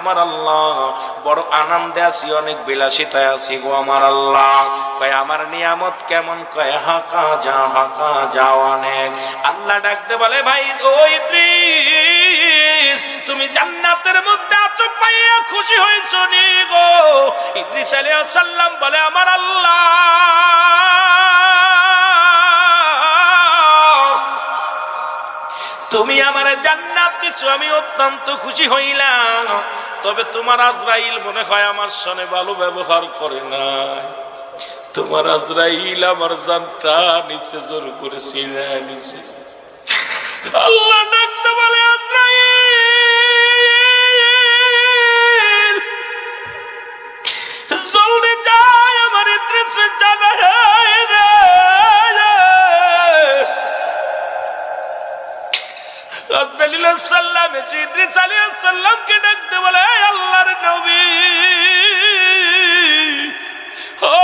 আমার আল্লাহ বড় আনন্দে আছি, অনেক বিলাসিতায় আছি গো আমার আল্লাহ। কয় আমার নিয়ামত কেমন? কয় হাকা যা অনেক। আল্লাহ ডাকতে বলে ভাই ও ইদ্রিস, তুমি জান্নাতের মধ্যে আছো পাইয়া খুশি হয়েছো নি গো? ইদ্রিস আলাইহিস সালাম বলে আমার আল্লাহ তুমি আমার জান্নাত দিছো, আমি অত্যন্ত খুশি হইলাম। তবে তোমার আজরাইল মনে হয় আমার সঙ্গে ভালো ব্যবহার করে না। তোমার আজরাইল আমার জানটা নিচে জোর করে ছিঁড়ে নিছে। আল্লাহ ডাকতে বলে আজরাইল জলদি যায় আমার ইদ্রিসের জানায় রে। আজরাইল আলাইহিস সালাম এসে ইদ্রিস আলাইহিস সালামকে ডাকতে বলে আল্লাহর নবী, ও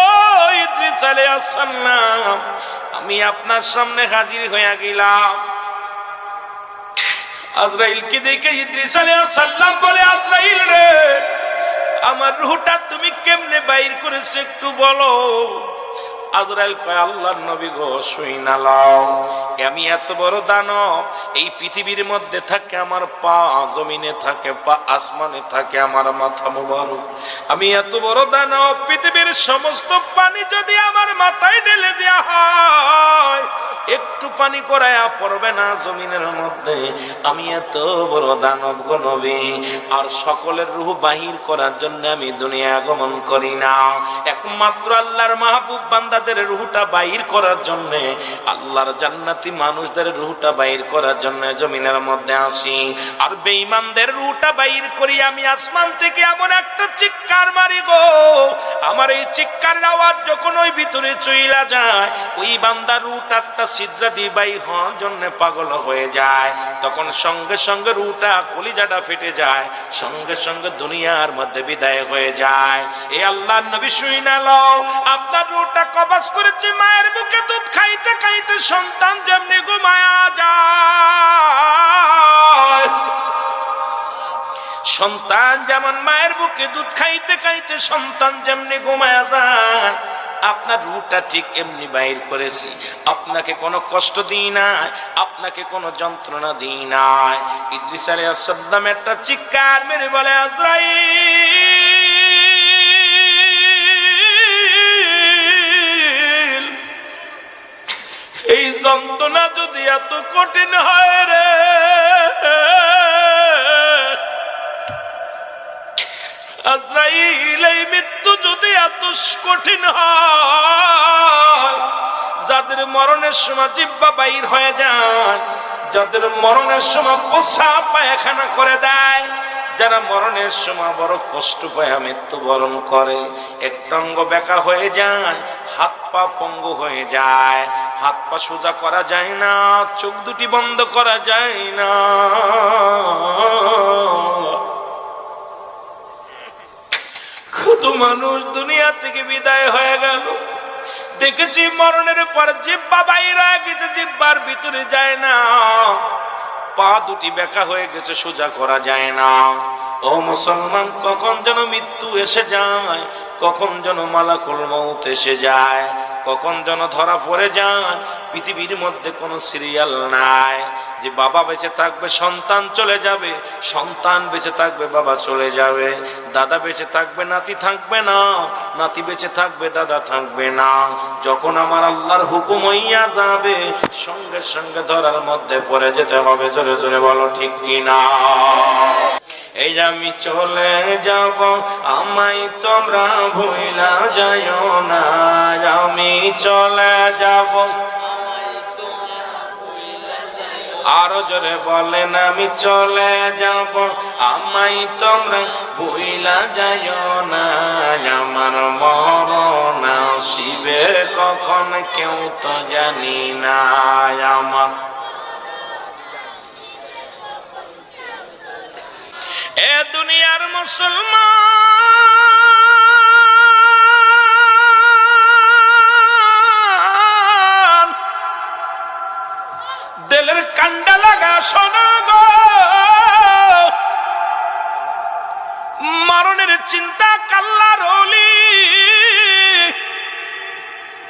ইদ্রিস আলাইহিস সালাম, আমি আপনার সামনে হাজির হয়ে গেলাম। আজরাইলকে দেখে ইদ্রিস আলাইহিস সালাম বলে আজরাইল রে, আমার রূহটা তুমি কেমনে বাইর করেছো একটু বলো। আজরাইল কয় আল্লাহর নবী গো শুইনা লও, আমি এত বড় দানব, এই পৃথিবীর মধ্যে থাকে আমার পা, জমিনে থাকে পা, আসমানে থাকে আমার মাথা মুবারক। আমি এত বড় দানব, পৃথিবীর সমস্ত পানি যদি আমার মাথায় ঢেলে দেয়া হয় একটু পানি করায়া পড়বে না জমিনের মধ্যে। আমি এত বড় দানব গো নবী, আর সকলের রূহ বাহির করার জন্য আমি দুনিয়া আগমন করি না। একমাত্র আল্লাহর মাহবুব বান্দাদের রূহটা বাহির করার জন্য, আল্লাহর জান্নাতি মানুষদের রূহটা বাহির করার জন্য জমিনের মধ্যে আসি। আর বেঈমানদের রূহটা বাহির করি আমি আসমান থেকে এমন একটা চিৎকার মারি গো, আমার এই চিৎকারের আওয়াজ যখন ওই ভিতরে চইলা যায়, ওই বান্দার রূহটা একটা ছিদ্র দিয়ে বাহির হওয়ার জন্য পাগল হয়ে যায়। তখন সঙ্গে সঙ্গে রূহটা কলিজাটা ফেটে যায়, সঙ্গে সঙ্গে দুনিয়ার মধ্যে বিদায় হয়ে যায়। এই আল্লাহর নবী শুইনা লও, আপনার রূহটা কবজ করেছে মায়ের বুকে দুধ খাইতে খাইতে সন্তান যেমনি ঘুমায়া যায়, সন্তান যেমন মায়ের বুকে দুধ খাইতে খাইতে সন্তান যেমনি ঘুমায়া যায়, আপনার রূহটা ঠিক এমনি বাইর করেছি। আপনাকে কোনো কষ্ট দিই নাই, আপনাকে কোনো যন্ত্রণা দিই নাই। ইদ্রিস আলাইহিস সালাম একটা চিৎকার মেরে বলে আজরাইল, এই যন্ত্রণা যদি এত কঠিন হয় রে, আজরাইল এই মৃত্যু যদি এত কঠিন হয়, যাদের মরণের সময় জিহ্বা বাইর হয়ে যায়, যাদের মরণের সময় প্রস্রাব পায়খানা করে দেয়, যারা মরণের সময় বড় কষ্ট পায় মৃত্যুবরণ করে, একটা অঙ্গ বেঁকা হয়ে যায়, হাত পা পঙ্গু হয়ে যায়, হাত পা সোজা করা যায় না, চোখ দুটি বন্ধ করা যায় না, কত মানুষ দুনিয়া থেকে বিদায় হয়ে গেল। দেখেছি মরণের পর জিহ্বা বাইর হয়ে গেছে, জিহ্বার ভিতরে যায় না, পা দুটি বেঁকা হয়ে গেছে, সোজা করা যায় না। ও মুসলমান, কখন যেন মৃত্যু এসে যায়, কখন যেন মালাকুল মউত এসে যায়, কখন যেন ধরা পড়ে যায়। পৃথিবীর মধ্যে কোনো সিরিয়াল নাই যে বাবা বেঁচে থাকবে সন্তান চলে যাবে, সন্তান বেঁচে থাকবে বাবা চলে যাবে, দাদা বেঁচে থাকবে নাতি থাকবে না, নাতি বেঁচে থাকবে দাদা থাকবে না। যখন আমার আল্লাহর হুকুম হইয়া যাবে সঙ্গে সঙ্গে ধরার মধ্যে পড়ে যেতে হবে। জোরে জোরে বলো ঠিক কিনা? এই আমি চলে যাব, আমায় তোমরা ভুইলা যাইও না, আমি চলে যাব। আরো জোরে বলেন, আমি চলে যাব, আমায় তোমরা ভুইলা যাইও না, আমার মরণ আসিবে কখন কেউ তো জানি না। আমার এ দুনিয়ার মুসলমান, দিলের কান্ডা লাগা শোনো গো, মরণের চিন্তা কাল্লার ওলি।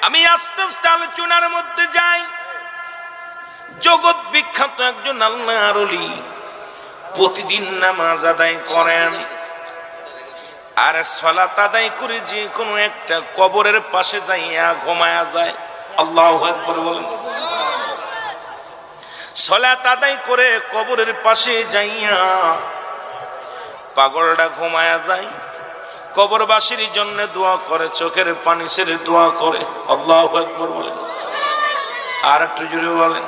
আমি আস্তে আস্তে আলোচনার মধ্যে যাই। জগৎ বিখ্যাত একজন আল্লাহর ওলি, প্রতিদিন নামাজ আদায় করেন, আর সালাত আদায় করে যে কোনো একটা কবরের পাশে যাইয়া ঘুমায়া যায়। আল্লাহু আকবার বলেন। সালাত আদায় করে কবরের পাশে যাইয়া পাগলটা ঘুমায়া যায়, কবরবাসীর জন্য দোয়া করে, চোখের পানি ছেড়ে দোয়া করে। আল্লাহু আকবার বলেন। আর একটু জোরে বলেন।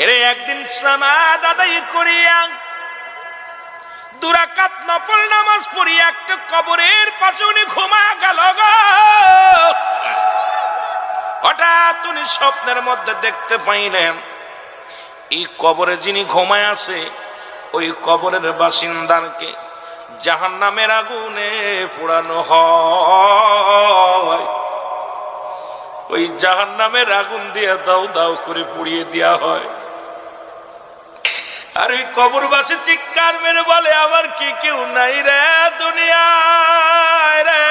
এরে একদিন সালাত আদায় করিয়া 2 রাকাত নফল নামাজ পড়িয়া একটা কবরের পাশে উনি ঘুমায়া গেল গো। হঠাৎ উনি স্বপ্নের মধ্যে দেখতে পাইলেন এই কবরে যিনি ঘুমায় আছে ওই কবরের বাসিন্দাকে জাহান্নামের আগুনে পোড়ানো হয়। ওই জাহান্নামের আগুন দিয়ে দাও দাও করে পুড়িয়ে দেওয়া হয়। আর ওই কবরবাসী চিৎকার মেরে বলে, আমার কি কেউ নাই রে দুনিয়ায় রে?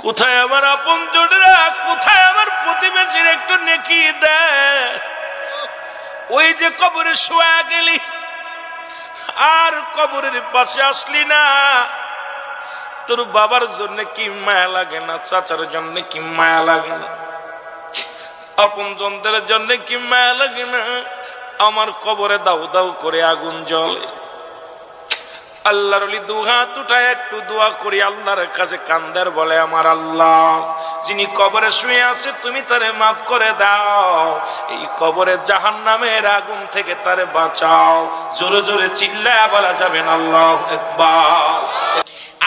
কোথায় আমার আপনজনেরা, কোথায় আমার প্রতিবেশীর একটু নেকি দেয়? ওই যে কবরে শোয়া গেলি আর কবরের পাশে আসলি না, তোর বাবার জন্য কি মায়া লাগে না? চাচার জন্য কি মায়া লাগে না? আপনজনদের জন্য কি মায়া লাগে না? আমার কবরে দাউ দাউ করে আগুন জ্বলে। আল্লাহর ওলি 2 হাত উঠায় একটু দোয়া করি আল্লাহর কাছে কান্দার বলে, আমার আল্লাহ যিনি কবরে শুয়ে আছে তুমি তারে মাফ করে দাও, এই কবরে জাহান্নামের আগুন থেকে তারে বাঁচাও। জোরে জোরে চিল্লায়া বলা যাবে না আল্লাহু আকবার।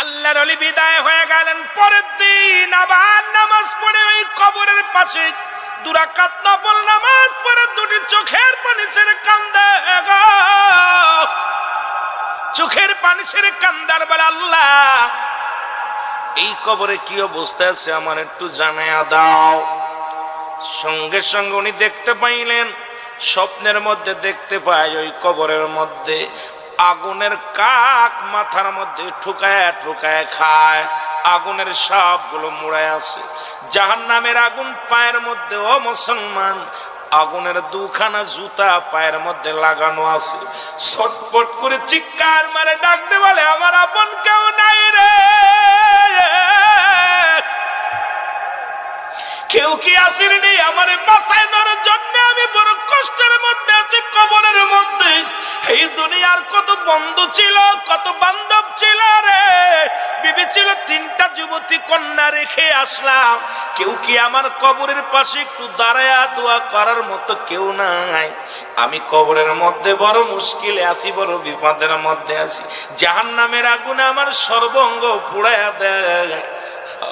আল্লাহর ওলি বিদায় হয়ে গেলেন। পরের দিন আবার নামাজ পড়ে ওই কবরের পাশে 2 রাকাত নফল নামাজ পড়ে 2টি চোখের পানি ছেড়ে কান্দে গো। চোখের পানি ছেড়ে কান্দার বলে, আল্লাহ এই কবরে কি অবস্থা আছে আমার একটু জানায়া দাও। সঙ্গে সঙ্গে উনি দেখতে পাইলেন, স্বপ্নের মধ্যে দেখতে পায় ওই কবরের মধ্যে আগুনের কাক মাথার মধ্যে ঠুকায় ঠুকায় খায়, আগুনের সবগুলো মুড়ায় আছে। জাহান্নামের আগুন পায়ের মধ্যে, ও মুসলমান, আগুনের 2খানা জুতা পায়ের মধ্যে লাগানো আছে। ছটফট করে চিৎকার মারে ডাকতে বলে, আমার আপন কেউ নাই রে, কেউ কি আসেনি আমারে বাঁচানোর জন্য? আমি বড় কষ্টের মধ্যে আছি কবরের মধ্যে। এই দুনিয়ার কত বন্ধু ছিল, কত বান্ধব ছিল রে, বিবি ছিল, 3টা যুবতী কন্যা রেখে আসলাম। কেউ কি আমার কবরের পাশে একটু দাঁড়ায়া দোয়া করার মতো কেউ নাই? আমি কবরের মধ্যে বড় মুশকিলে আছি, বড় বিপদের মধ্যে আছি। জাহান্নামের আগুন আমার সর্বঙ্গ পুড়ায়া দেয়,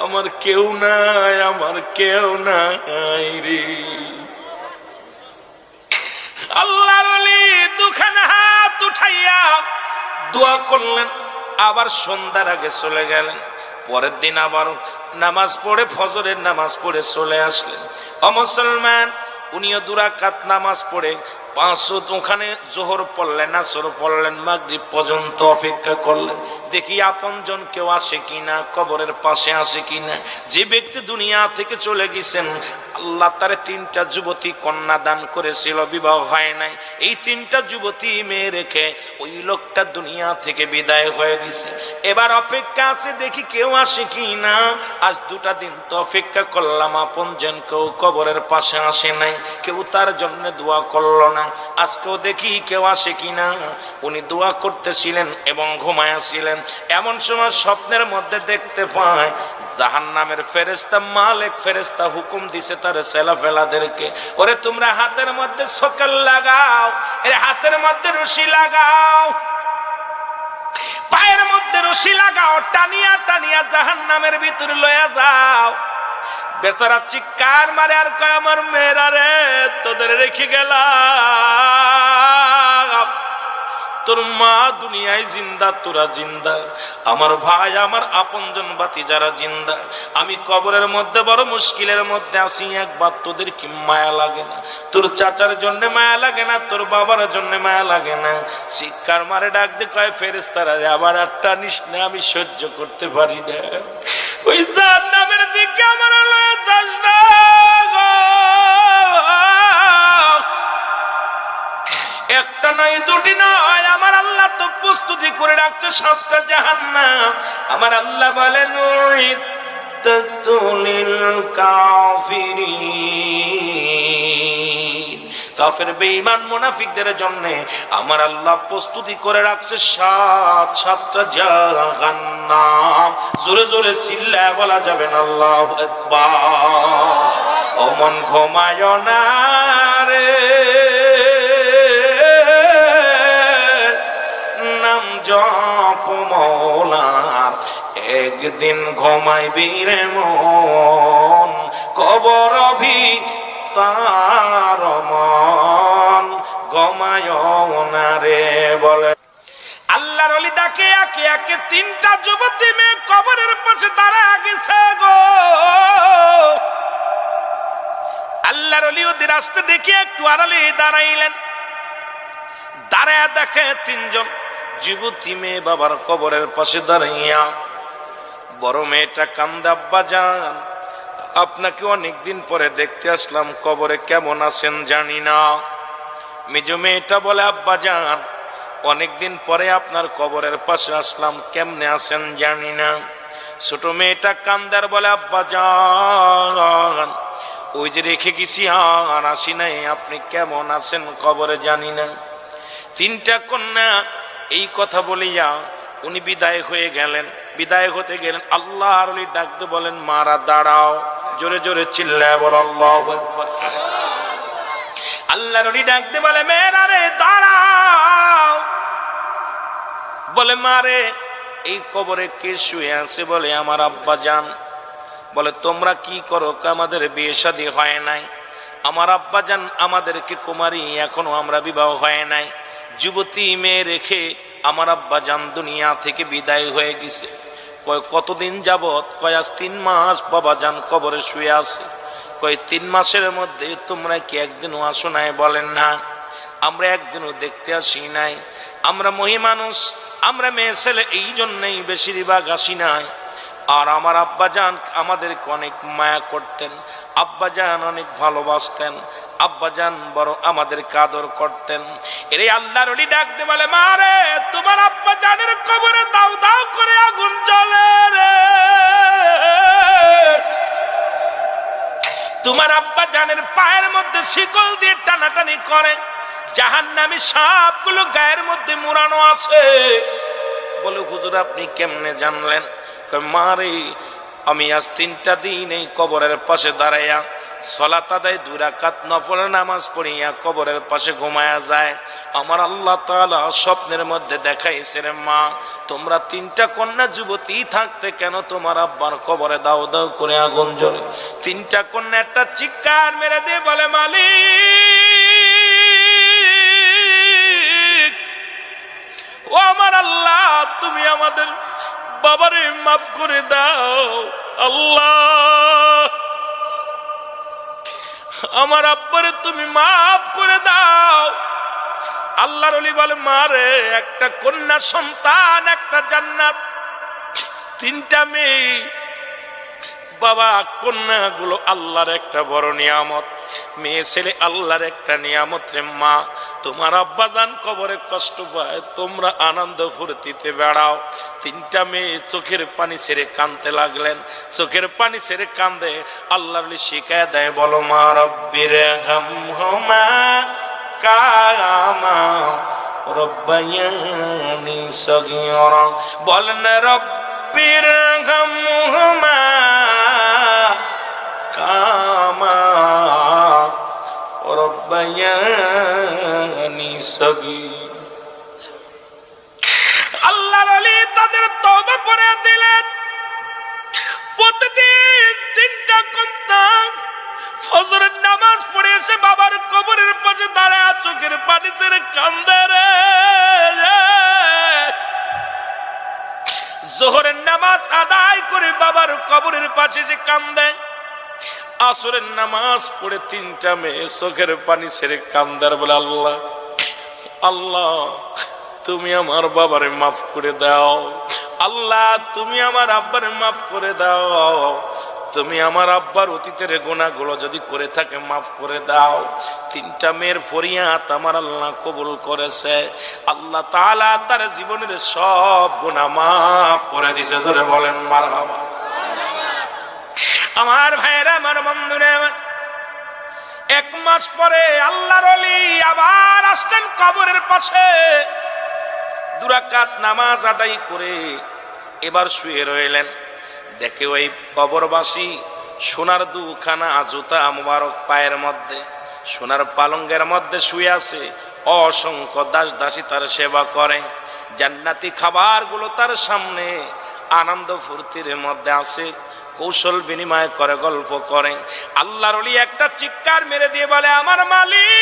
আমার কেউ নাই, আমার কেউ নাই রে। আল্লাহর ওলি 2খানা হাত উঠাইয়া দোয়া করলেন। আবার সন্ধ্যার আগে চলে গেলেন। পরের দিন আবার নামাজ পড়ে, ফজরের নামাজ পড়ে চলে আসলেন। ও মুসলমান, উনিও 2 রাকাত নামাজ পড়ে 5 ওখানে জোহর পড়লেন, আসর পড়লেন, মাগরিব পর্যন্ত অপেক্ষা করলেন, দেখি আপনজন কেউ আসে কিনা, কবরের পাশে আসে কিনা। যে ব্যক্তি দুনিয়া থেকে চলে গেছেন, আল্লাহ তারে 3টা যুবতী কন্যা দান করেছিল, বিবাহ হয় নাই। এই 3টা যুবতী মেয়ে রেখে ওই লোকটা দুনিয়া থেকে বিদায় হয়ে গেছে। এবার অপেক্ষা আছে, দেখি কেউ আসে কিনা। আজ 2টা দিন তো অপেক্ষা করলাম, আপনজন কেউ কবরের পাশে আসে নাই, কেউ তার জন্য দোয়া করলো না। আজকেও দেখি কেউ আসে কিনা। উনি দোয়া করতেছিলেন এবং ঘুমায়াছিলেন। এমন সময় স্বপ্নের মধ্যে দেখতে পায় জাহান্নামের ফেরেশতা, মালিক ফেরেশতা হুকুম দিছে তার ছেলেফেলাদেরকে, ওরে তোমরা হাতের মধ্যে সকল লাগাও, এর হাতের মধ্যে রশি লাগাও, পায়ের মধ্যে রশি লাগাও, টানিয়া টানিয়া জাহান্নামের ভিতরে লয়া যাও। বেচারা চিৎকার মারে আর কয়, আমার মেয়েরা রে, তোদের রেখে গেলাম, তোর মা দুনিয়ায় জিন্দা, তোরা জিন্দা, আমার ভাই আমার আপনজন বাতি যারা জিন্দা। আমি কবরের মধ্যে বড় মুশকিলের মধ্যে আছি, একবার তোদের কি মায়া লাগে না? তোর চাচার জন্য মায়া লাগে না? তোর বাবার জন্য মায়া লাগে না? চিৎকার মারে ডাক দিয়ে কয় ফেরেশতারা আবার একটা নিস না, আমি সহ্য করতে পারি না। ওই জাহান্নামের দিকে আমার লয়ে যাস না গো। একটা নয় দুটি নয়, আমার আল্লাহ তো প্রস্তুতি করে রাখছে 7টা জাহান্নাম। আমার আল্লাহ বলেন উইদ্দাতুল কাফিরিন, কাফের বেঈমান মুনাফিকদের জন্য আমার আল্লাহ প্রস্তুতি করে রাখছে 7টা জাহান্নাম। জোরে জোরে চিল্লায় বলা যাবে না আল্লাহু আকবার। ও মন ঘুমায় না রে, নাম জপ মওলার, একদিন ঘুমাইবি রে মন, কবর তার মন ঘুমায় না রে। বলে আল্লাহর ওলি ডাকে একে একে 3টা যুবতী মেয়ে কবরের পাশে দাঁড়ায় গেছে গো। আল্লাহর ওলি ওদের আসতে দেখে একটু আড়ালে দাঁড়াইলেন। দাঁড়ায় দেখে 3জন যুবতী মেয়ে বাবার কবরের পাশে দাঁড়াইয়া। বড় মেয়েটা কান্দে, আব্বা জান আপনাকে অনেকদিন পরে দেখতে আসলাম, কবরে কেমন আছেন জানি না। মেজো মেয়েটা বলে আব্বা জান অনেকদিন পরে আপনার কবরের পাশে আসলাম, কেমনে আছেন জানি না। ছোট মেয়েটা কান্দার বলে আব্বা জান ওই যে রেখে গেছি আর আসি নাই, আপনি কেমন আছেন কবরে জানি না। 3টা কন্যা এই কথা বলিয়া উনি বিদায় হয়ে গেলেন। বিদায় হতে গেলেন, আল্লাহর ওলি ডাকতে বলেন মারা দাঁড়াও। জোরে জোরে চিল্লায় বল আল্লাহু আকবার। আল্লাহর ওলি ডাকতে বলে মেয়েরা রে দাঁড়াও। বলে মারে এই কবরে কে শুয়ে আছে? বলে আমার আব্বা জান। বলে তোমরা কি করো? আমাদের বিয়ে শাদী হয় নাই। আমার আব্বা জান আমাদেরকে কুমারী, এখনো আমরা বিবাহ হয় নাই। যুবতী মেয়ে রেখে আমার আব্বা জান দুনিয়া থেকে বিদায় হয়ে গেছে। কয় কতদিন যাবত? কয় আজ 3 মাস বাবা জান কবরে শুয়ে আছে। কয় 3 মাসের মধ্যে তোমরা কি একদিনও আসো নাই? বলেন না, আমরা একদিনও দেখতে আসি নাই। আমরা মহিমানুষ, আমরা মেয়ে ছেলে, এই জন্যই বেশিরভাগ আসি নাই। আর আমার আব্বা জান আমাদেরকে অনেক মায়া করতেন, আব্বা জান অনেক ভালোবাসতেন, আব্বা জান বড় আমাদের কাদর করতেন। এর আল্লাহর ওলি ডাকতে বলে মারে তোমার আব্বা জানের কবরে দাও দাও করে আগুন জ্বলে রে। তোমার আব্বা জানের পায়ের মধ্যে শিকল দিয়ে টানাটানি করে, জাহান্নামী সাপগুলো গায়ের মধ্যে মুড়ানো আছে। বলে হুজুর আপনি কেমনে জানলেন? মারে আমি আজ 3টা দিন এই কবরের পাশে দাঁড়াইয়া সালাত আদায় 2 রাকাত নফল নামাজ পড়িয়া কবরের পাশে ঘুমায়া যায়। আমার আল্লাহ তাআলা স্বপ্নের মধ্যে দেখাইছে রে মা তোমরা 3টা কন্যা যুবতী থাকতে কেন তোমার আব্বার কবরে দাও দাও করে আগুন জ্বলে? 3টা কন্যা একটা চিৎকার মেরে দিয়ে বলে মালিক ও আমার আল্লাহ তুমি আমাদের বাবারে মাফ করে দাও। আল্লাহ আমার আব্বারে তুমি মাফ করে দাও। আল্লাহর ওলি বলে মারে একটা কন্যা সন্তান একটা জান্নাত, 3টা মেয়ে। বাবা কন্যাগুলো আল্লাহর একটা বড় নিয়ামত, মেয়ে ছেলে আল্লাহর একটা নিয়ামত রে মা। তোমার আব্বা জান কবরে কষ্ট পায়, তোমরা আনন্দ ফুর্তিতে বেড়াও। 3টা মেয়ে চোখের পানি ছেড়ে কাঁদতে লাগলেন, চোখের পানি ছেড়ে কান্দে। আল্লাহর ওলি শিখায় দেয় বলো মা রব্বির হামহুমা কামা রব্বায়ানি সগীরা। বলেন রব্বির হামহুমা কামা রব্বায়ানি সগীরা। আল্লাহর ওলি তাদের তওবা করে দিলেন। প্রতিদিন 3টা কন্যা ফজরের নামাজ পড়ে এসে বাবার কবরের পাশে দাঁড়ায় চোখের পানি ছেড়ে কান্দে রে। জোহরের নামাজ আদায় করে বাবার কবরের পাশে যে কান্দে, আসরের নামাজ পড়ে 3টা মেয়ে চোখের পানি ছেড়ে কান্দার বলে, আল্লাহ আল্লাহ তুমি আমার বাবারে মাফ করে দাও, আল্লাহ তুমি আমার আব্বারে মাফ করে দাও, তুমি আমার আব্বার অতীতের গুনাহগুলো যদি করে থাকে মাফ করে দাও। 3টা মেয়ের ফরিয়াদ আমার আল্লাহ কবুল করেছে। আল্লাহ তাআলা তার জীবনের সব গুনাহ মাফ করে দিয়েছে। জোরে বলেন মারহাবা। আমার ভাইরা, আমার বন্ধুরা, 1 মাস পরে আল্লাহর ওলি আবার আসলেন কবরের পাশে। 2 রাকাত নামাজ আদায় করে এবার শুয়ে রইলেন। দেখে ওই কবরবাসী সোনার 2খানা জুতা মুবারক পায়ের মধ্যে, সোনার পালঙ্গের মধ্যে শুয়ে আছে। অসংখ্য দাস দাসী তার সেবা করে, জান্নাতি খাবারগুলো তার সামনে আনন্দ ফুর্তির মধ্যে আছে, কৌশল বিনিময় করে, গল্প করে। আল্লাহর ওলি একটা চিৎকার মেরে দিয়ে বলে, আমার মালিক,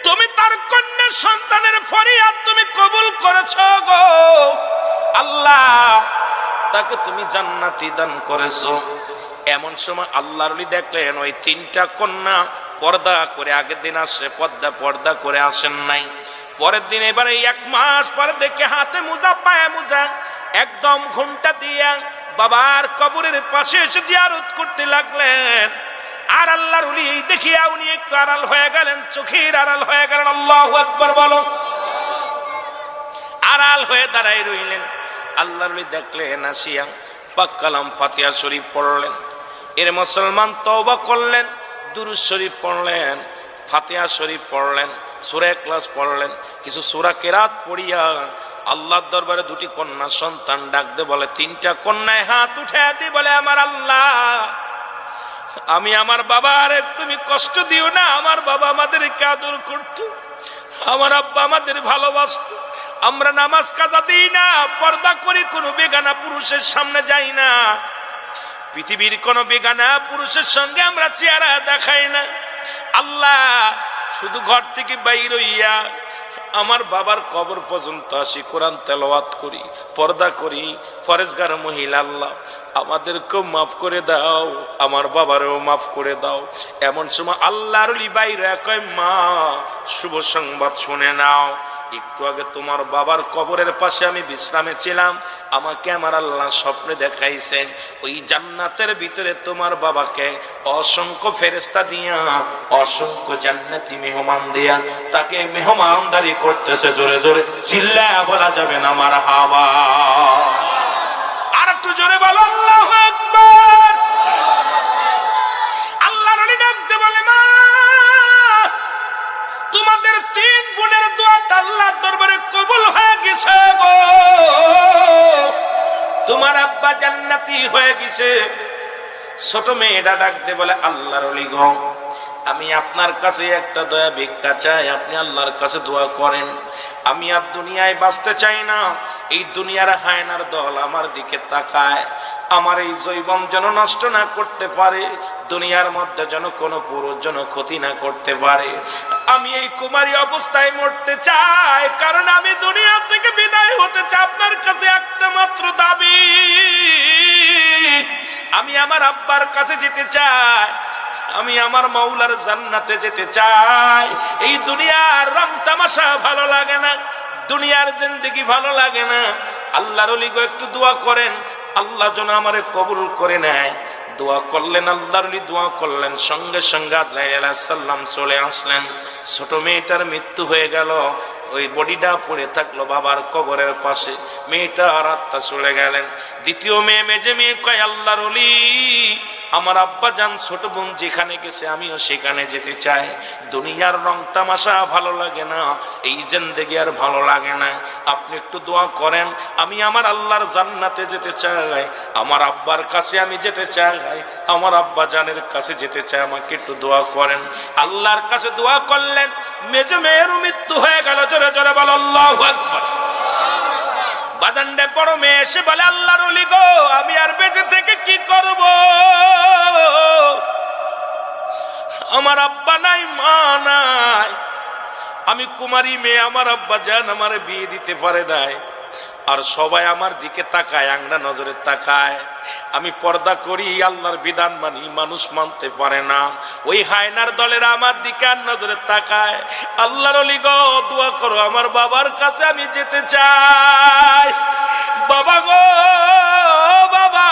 তুমি তার কন্যা সন্তানের ফরিয়াদ তুমি কবুল করেছো গো আল্লাহ, তাকে তুমি জান্নাতি দান করেছো। এমন সময় আল্লাহর ওলি দেখলেন ওই 3টা কন্যা পর্দা করে, আগের দিন আসে পর্দা করে আসেন নাই, পরের দিন এবারে 1 মাস পরে দেখে হাতে মোজা পায়ে মোজা একদম ঘুমটা দিয়া বাবার কবরের পাশে এসে জিয়ারত করতে লাগলেন। আর আল্লাহর ওলি দেখিয়া উনি একটু আড়াল হয়ে গেলেন, চোখের আড়াল হয়ে গেলেন। আল্লাহু আকবার বলো। আড়াল হয়ে দাঁড়াই রইলেন। আল্লাহর ওলি দেখলেন, আসিয়া পাক কালাম ফাতিহা শরীফ পড়লেন। এর মুসলমান তওবা করলেন, দুরূদ শরীফ পড়লেন, ফাতিহা শরীফ পড়লেন, সূরা ইখলাস পড়লেন, কিছু সূরা কেরাত পড়িয়া আল্লাহর দরবারে 2টি কন্যা সন্তান ডাক দে বলে, 3টা কন্যায় হাত উঠে দি বলে, আমার আল্লাহ, আমি আমার বাবার তুমি কষ্ট দিও না, আমার বাবা আমাদেরকে আদর করত, আমার আব্বা আমাদের ভালোবাসত, আমরা নামাজ কাজা দিই না, পর্দা করি, কোনো বেগানা পুরুষের সামনে যাই না, পৃথিবীর কোন বেগানা পুরুষের সঙ্গে আমরা চেহারা দেখাই না। আল্লাহ, শুধু ঘর থেকে বাইর হইয়া আমার বাবার কবর পর্যন্ত আসি, কোরআন তেলাওয়াত করি, পর্দা করি, ফরেজগার মহিলা, আল্লাহ আমাদেরকেও মাফ করে দাও, আমার বাবারেও মাফ করে দাও। এমন সময় আল্লাহর ওলি বাইরে কয়, মা শুভ সংবাদ শুনে নাও, একটু আগে তোমার বাবার কবরের পাশে আমি বিশ্রামে ছিলাম, আমাকে আমার আল্লাহ স্বপ্নে দেখাইছেন ওই জান্নাতের ভিতরে তোমার বাবাকে অসংখ্য ফেরেশতা দিয়া, অসংখ্য জান্নাতি মেহমান দিয়া তাকে মেহমানদারি করতেছে। জোরে জোরে চিল্লায়া বলা যাবে না মারহাবা। আর একটু জোরে বলো আল্লাহু আকবার। আল্লাহর ওলি ডাকতে বলে, মা তোমাদের 3 বোনের দোয়া আল্লাহর দরবারে কবুল হয়ে গেছে গো, তোমার আব্বা জান্নাতি হয়ে গেছে। ছোট মেয়েটা ডাকতে বলে, আল্লাহর ওলি গো, আমি আপনার কাছে একটা দয়া ভিক্ষা চাই, আপনি আল্লাহর কাছে দোয়া করেন। আমি আর দুনিয়ায় বাঁচতে চাই না, এই দুনিয়ার হায়নার দল আমার দিকে তাকায়, আমার এই জৈবন যেন নষ্ট না করতে পারে, দুনিয়ার মধ্যে যেন কোনো পুরুষ যেন ক্ষতি না করতে পারে। আমি এই কুমারী অবস্থায় মরতে চাই, কারণ আমি দুনিয়া থেকে বিদায় হতে চাই। আপনার কাছে একটা মাত্র দাবি, আমি আমার আব্বার কাছে যেতে চাই, আমি আমার মাওলার জান্নাতে যেতে চাই। এই দুনিয়ার রং তামাশা ভালো লাগে না, দুনিয়ার জিন্দেগি ভালো লাগে না। আল্লাহর ওলি গো একটু দোয়া করেন, আল্লাহ যেন আমারে কবুল করে নেয়। দোয়া করলেন, আল্লাহর ওলি দোয়া করলেন, সঙ্গে সঙ্গে আজরাইল আলাইহিস সালাম চলে আসলেন। ছোট মেয়েটার মৃত্যু হয়ে গেল, ওই বডিটা পড়ে থাকলো বাবার কবরের পাশে, মেয়েটার আত্মা চলে গেলেন। দ্বিতীয় মেয়ে, মেজে মেয়ে কয়, আল্লাহর ওলি আমার আব্বা জান ছোট বোন যেখানে গেছে আমিও সেখানে যেতে চাই, দুনিয়ার রং তামাশা ভালো লাগে না, এই জিন্দেগি আর ভালো লাগে না, আপনি একটু দোয়া করেন, আমি আমার আল্লাহর জান্নাতে যেতে চাই, আমার আব্বার কাছে আমি যেতে চাই, আমার আব্বা জানের কাছে যেতে চাই, আমাকে একটু দোয়া করেন। আল্লাহর কাছে দোয়া করলেন, মেজে মেয়ের মৃত্যু হয়ে গেল। জোরে জোরে বলো আল্লাহু আকবার। বাজানডে বড় মেয়ে এসে বলে, আল্লাহর ওলি গো, আমি আর বেঁচে থেকে কি করব, আমার আব্বা নাই, মা নাই, আমি কুমারী মেয়ে, আমার আব্বা জান আমার বিয়ে দিতে পারে নাই, আর সবাই আমার দিকে তাকায়, আংড়া নজরে তাকায়। আমি পর্দা করি, আল্লাহর বিধান মানি, মানুষ মানতে পারে না। ওই হায়নার দলেরা আমার দিকে আর নজরে তাকায়। আল্লাহর ওলি গো, দোয়া করো, আমার বাবার কাছে আমি যেতে চাই। বাবা গো, বাবা,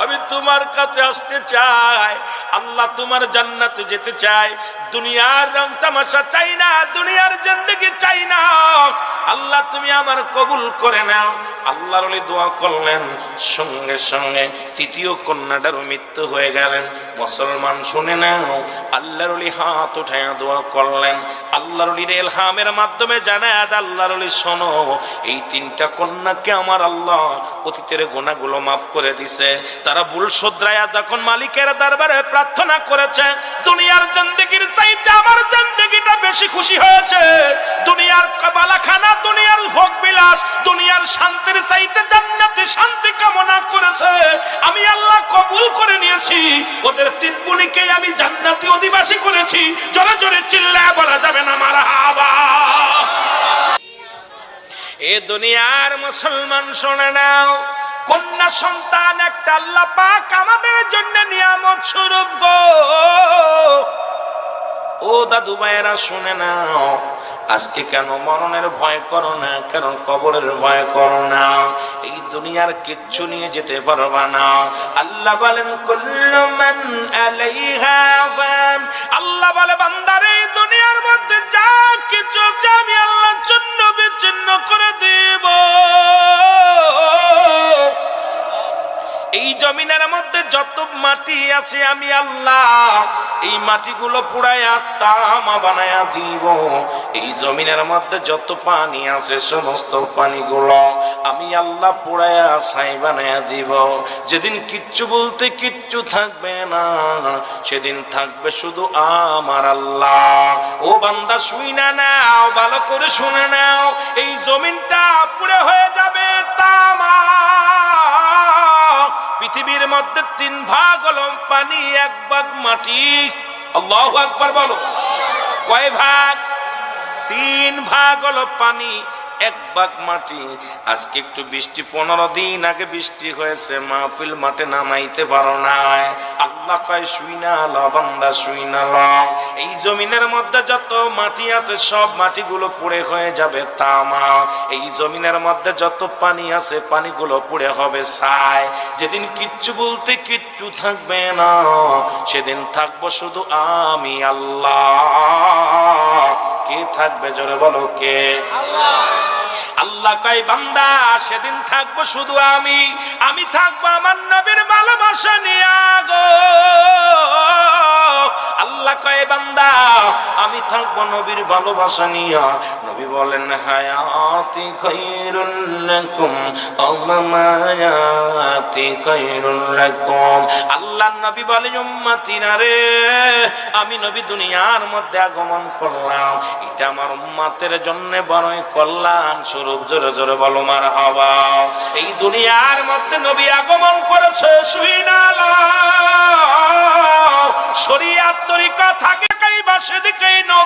আমি তোমার কাছে আসতে চাই। আল্লাহ, তোমার জান্নাতে যেতে চাই। দুনিয়ার রং তামাশা চাই না, দুনিয়ার জিন্দেগি চাই না। আল্লাহ, তুমি আমার কবুল করে নাও। আল্লাহর ওলি দোয়া করলেন, সঙ্গে সঙ্গে তৃতীয় কন্যাটারও মৃত্যু হয়ে গেলেন। মুসলমান শুনে নাও, আল্লাহর ওলি হাত উঠায়া দোয়া করলেন। আল্লাহর ওলির ইলহামের মাধ্যমে জানায়, আল্লাহর ওলি শোনো, এই তিনটা কন্যাকে আমার আল্লাহ অতীতের গুনাহগুলো মাফ করে দিছে। তারা ভুল শুধরায়া যখন মালিকের দরবারে প্রার্থনা করেছে, দুনিয়ার জিন্দেগির চাইতে আমার জিন্দেগিটা বেশি খুশি হয়েছে। দুনিয়ার বালাখানা, দুনিয়ার ভোগ বিলাস, দুনিয়ার শান্তির চাইতে জান্নাতে শান্তি কামনা করেছে। আমি আল্লাহ কবুল করে নিয়েছি। ওদের তিন বোনকে আমি জান্নাতি অধিবাসী করেছি। জোরে জোরে চিল্লায় বলা যাবে না মারহাবা। এ দুনিয়ার মুসলমান শুনে নাও, কন্যা সন্তান একটা আল্লাহ পাক আমাদের জন্য নিয়ামত স্বরূপ গো। ও দাদু ভাইয়েরা শুনে নাও, আজকে কেন মরণের ভয় করো না, কেন কবরের ভয় করো না? এই দুনিয়ার কিচ্ছু নিয়ে যেতে পারবা না। আল্লাহ বলেন, কুল্লু মান আলাইহা ফান। আল্লাহ বলে, বান্দারে, এই দুনিয়ার মধ্যে যা কিছু আমি আল্লাহর জন্য বিচ্ছিন্ন করে দেব। এই জমিনের মধ্যে যত মাটি আছে আমি আল্লাহ এই মাটিগুলো পুড়াইয়া তামা বানায়া দিব। এই জমিনের মধ্যে যত পানি আছে সমস্ত পানিগুলো আমি আল্লাহ পুড়াইয়া ছাই বানায়া দিব। যেদিন কিচ্ছু বলতে কিচ্ছু থাকবে না, সেদিন থাকবে শুধু আমার আল্লাহ। ও বান্দা, শুইনা নাও, ভালো করে শুনে নাও, এই জমিনটা পুড়ে হয়ে যাবে তামা। পৃথিবীর মধ্যে 3 ভাগ হলো পানি, 1 ভাগ মাটি। আল্লাহু আকবার বলো। কয় ভাগ? 3 ভাগ হলো পানি, 1 ভাগ মাটি। আজকে একটু বৃষ্টি, 15 দিন আগে বৃষ্টি হয়েছে, মাহফিল মাঠে নামাইতে পারো না। আল্লাহ কয়, শুইনা লো বান্দা, শুইনা লো, এই জমিনের মধ্যে যত মাটি আছে সব মাটিগুলো পুড়ে হয়ে যাবে তামা। এই জমিনের মধ্যে যত পানি আছে পানিগুলো পুড়ে হবে ছাই। যেদিন কিচ্ছু বলতে কিচ্ছু থাকবে না, সেদিন থাকবো শুধু আমি আল্লাহ। কে থাকবে? জোরে বলো, কে? আল্লাহ। আল্লাহ কয়, বান্দা, সেদিন থাকবো শুধু আমি থাকবো আমার নবীর ভালোবাসা নিয়ে গো। আল্লাহ কয়, বান্দা, আমি থাকবো নবীর ভালোবাসা নিয়ে। নবী বলেন, হায়াতি খায়রুল লাকুম ওয়া মামায়াতি খায়রুল লাকুম। আল্লাহর নবী বলেন, উম্মতিরা রে, আমি নবী দুনিয়ার মধ্যে আগমন করলাম, এটা আমার উম্মতের জন্য বড়ই কল্যাণ স্বরূপ। জোরে জোরে বলো মারহাবা। এই দুনিয়ার মধ্যে নবী আগমন করেছে, শুইনা লো, শরীয়ত তরিকা থাকে কাই বা সেদিকেই নবী